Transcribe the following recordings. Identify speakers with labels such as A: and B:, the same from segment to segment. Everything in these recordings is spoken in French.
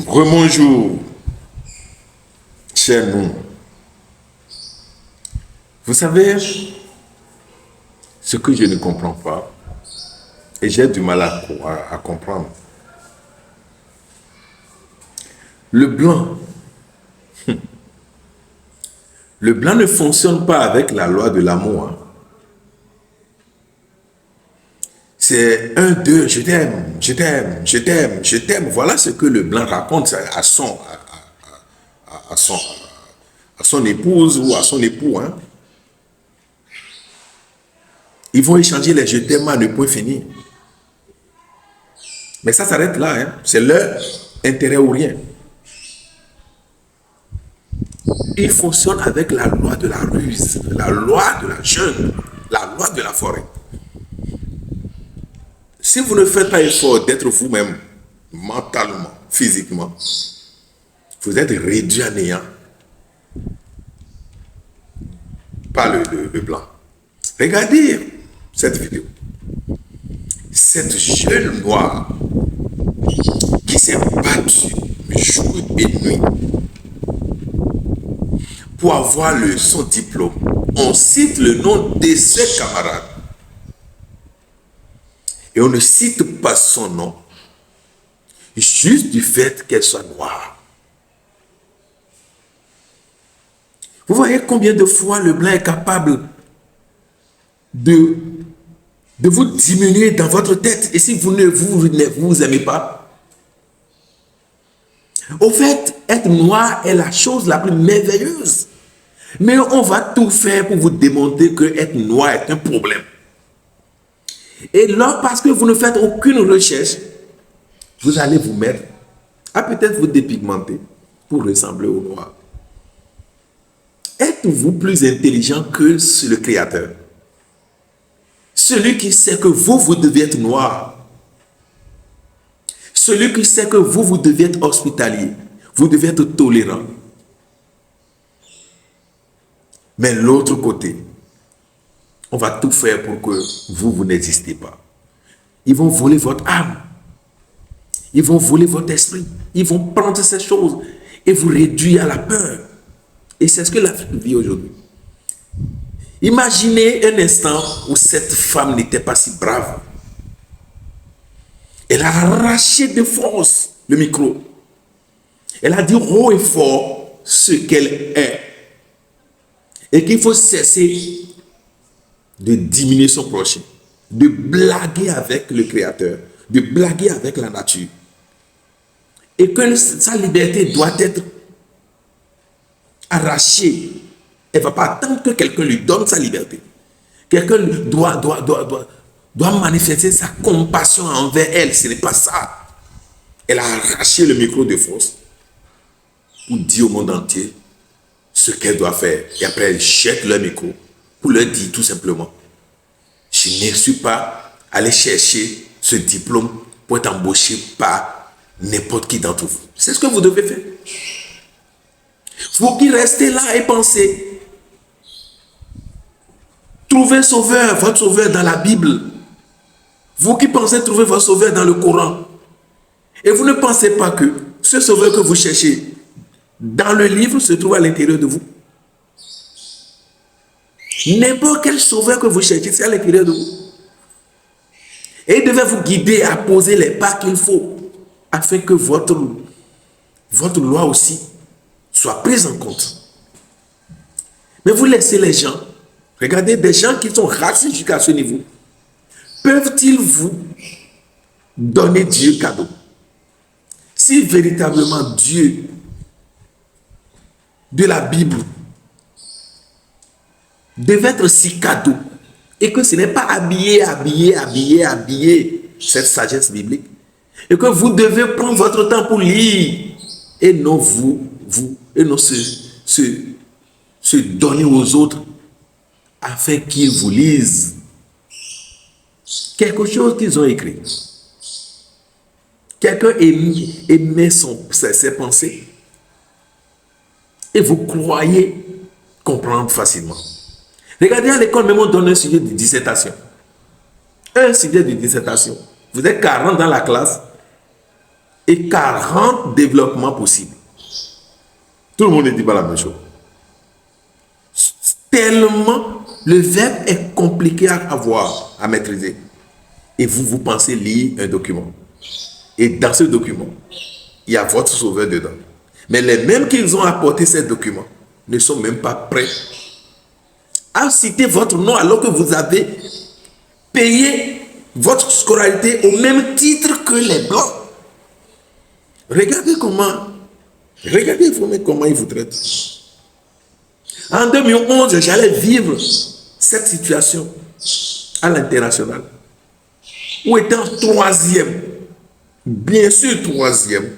A: Rebonjour, chers nous. Vous savez, ce que je ne comprends pas, et j'ai du mal à comprendre. Le blanc, le blanc ne fonctionne pas avec la loi de l'amour. Hein. C'est un, deux, je t'aime, je t'aime, je t'aime, je t'aime. Voilà ce que le blanc raconte à son épouse ou à son époux. Hein. Ils vont échanger les je t'aime à ne point finir. Mais ça s'arrête là. Hein. C'est leur intérêt ou rien. Ils fonctionnent avec la loi de la ruse, la loi de la jungle, la loi de la forêt. Si vous ne faites pas effort d'être vous-même, mentalement, physiquement, vous êtes réduit à néant par le blanc. Regardez cette vidéo. Cette jeune noire qui s'est battue jour et nuit pour avoir son diplôme. On cite le nom de ses camarades. Et on ne cite pas son nom, juste du fait qu'elle soit noire. Vous voyez combien de fois le blanc est capable de vous diminuer dans votre tête. Et si vous ne vous aimez pas, au fait, être noir est la chose la plus merveilleuse. Mais on va tout faire pour vous démontrer que être noir est un problème. Et là, parce que vous ne faites aucune recherche, vous allez vous mettre à peut-être vous dépigmenter pour ressembler au noir. Êtes-vous plus intelligent que le Créateur? Celui qui sait que vous devez être noir. Celui qui sait que vous devez être hospitalier. Vous devez être tolérant. Mais l'autre côté, on va tout faire pour que vous n'existez pas. Ils vont voler votre âme. Ils vont voler votre esprit. Ils vont prendre ces choses et vous réduire à la peur. Et c'est ce que l'Afrique vit aujourd'hui. Imaginez un instant où cette femme n'était pas si brave. Elle a arraché de force le micro. Elle a dit haut et fort ce qu'elle est. Et qu'il faut cesser de diminuer son prochain, de blaguer avec le Créateur, de blaguer avec la nature. Et que sa liberté doit être arrachée. Elle ne va pas attendre que quelqu'un lui donne sa liberté. Quelqu'un doit manifester sa compassion envers elle. Ce n'est pas ça. Elle a arraché le micro de force pour dire au monde entier ce qu'elle doit faire. Et après, elle jette le micro pour leur dire tout simplement: je ne suis pas allé chercher ce diplôme pour être embauché par n'importe qui d'entre vous. C'est ce que vous devez faire. Vous qui restez là et pensez trouver sauveur, votre sauveur dans la Bible. Vous qui pensez trouver votre sauveur dans le Coran. Et vous ne pensez pas que ce sauveur que vous cherchez dans le livre se trouve à l'intérieur de vous. N'importe quel sauveur que vous cherchez, c'est à l'intérieur de vous. Et il devait vous guider à poser les pas qu'il faut afin que votre loi aussi soit prise en compte. Mais vous laissez les gens, regardez des gens qui sont racistes jusqu'à ce niveau, peuvent-ils vous donner Dieu cadeau? Si véritablement Dieu de la Bible devait être si cadeau et que ce n'est pas habillé cette sagesse biblique et que vous devez prendre votre temps pour lire et non se donner aux autres afin qu'ils vous lisent quelque chose qu'ils ont écrit. Quelqu'un émet ses pensées et vous croyez comprendre facilement. Regardez à l'école, même on donne un sujet de dissertation. Un sujet de dissertation. Vous êtes 40 dans la classe. et 40 développements possibles. Tout le monde ne dit pas la même chose. Tellement le verbe est compliqué à avoir, à maîtriser. Et vous pensez lire un document. Et dans ce document, il y a votre sauveur dedans. Mais les mêmes qu'ils ont apporté ces documents ne sont même pas prêts à citer votre nom alors que vous avez payé votre scolarité au même titre que les Blancs. Regardez vous-même comment ils vous traitent. En 2011, j'allais vivre cette situation à l'international, où étant troisième, bien sûr troisième,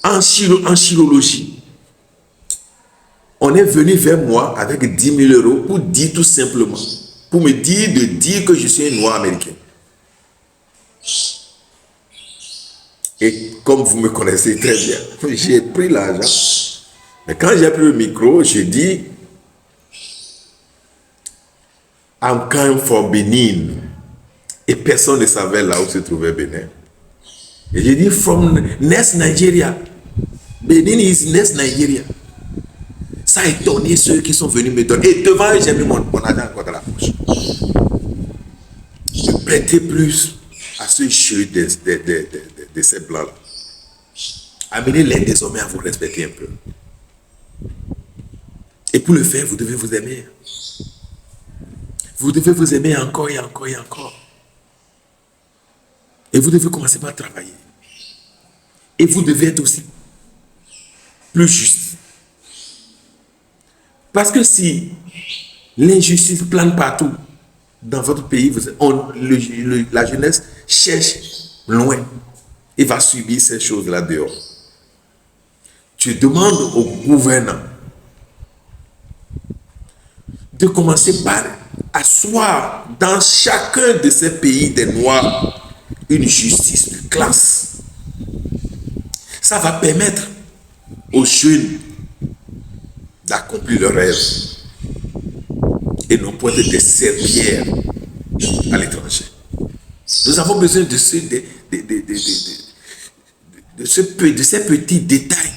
A: en chirurgie, on est venu vers moi avec 10 000 euros pour dire tout simplement, pour me dire que je suis un noir américain. Et comme vous me connaissez très bien, j'ai pris l'argent. Mais quand j'ai pris le micro, j'ai dit, I'm coming from Benin. Et personne ne savait là où se trouvait Bénin. Et j'ai dit, from Next Nigeria. Benin is Next Nigeria. Ça a étonné ceux qui sont venus me donner. Et devant eux, j'ai mis mon argent encore dans la poche. Je prêtais plus à ce jeu de ces blancs-là. Amenez-les désormais à vous respecter un peu. Et pour le faire, vous devez vous aimer. Vous devez vous aimer encore et encore et encore. Et vous devez commencer par travailler. Et vous devez être aussi plus juste. Parce que si l'injustice plane partout dans votre pays, la jeunesse cherche loin et va subir ces choses-là dehors. Tu demandes aux gouvernants de commencer par asseoir dans chacun de ces pays des Noirs une justice de classe. Ça va permettre aux jeunes d'accomplir leurs rêves et non point de servir à l'étranger. Nous avons besoin de ces petits détails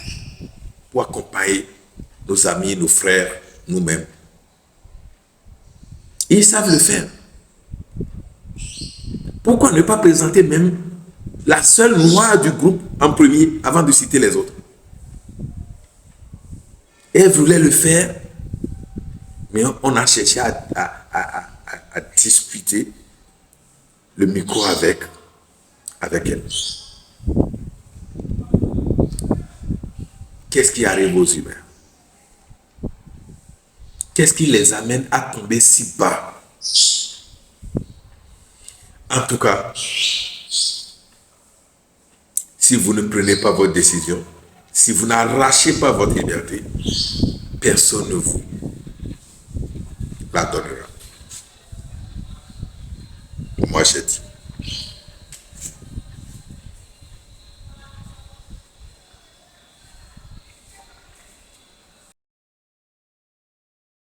A: pour accompagner nos amis, nos frères, nous-mêmes. Ils savent le faire. Pourquoi ne pas présenter même la seule noire du groupe en premier avant de citer les autres? Elle voulait le faire, mais on a cherché à discuter le micro avec elle. Qu'est-ce qui arrive aux humains? Qu'est-ce qui les amène à tomber si bas? En tout cas, si vous ne prenez pas votre décision, si vous n'arrachez pas votre liberté, personne ne vous la donnera. Moi, j'ai dit.